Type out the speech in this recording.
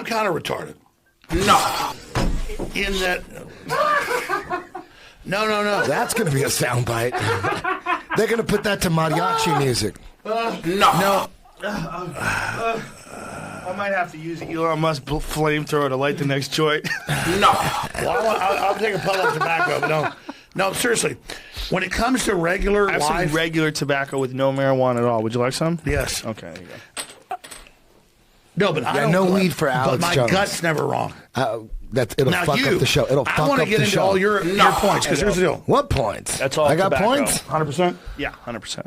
kind of retarded. No. In that. No. That's going to be a soundbite. They're going to put that to mariachi music. No. I might have to use Elon Musk flamethrower to light the next joint. No. Well, I'll take a puff of tobacco, but no, seriously. When it comes to regular I have life, some regular tobacco with no marijuana at all. Would you like some? yes. Okay, there you go. No, but I don't. no weed for Alex But my Jones. gut's never wrong. It'll Now fuck you, up the show. It'll fuck I want up to get the into show. all your points because here's the deal. What points? That's all I got tobacco. points? 100%. Yeah, 100%.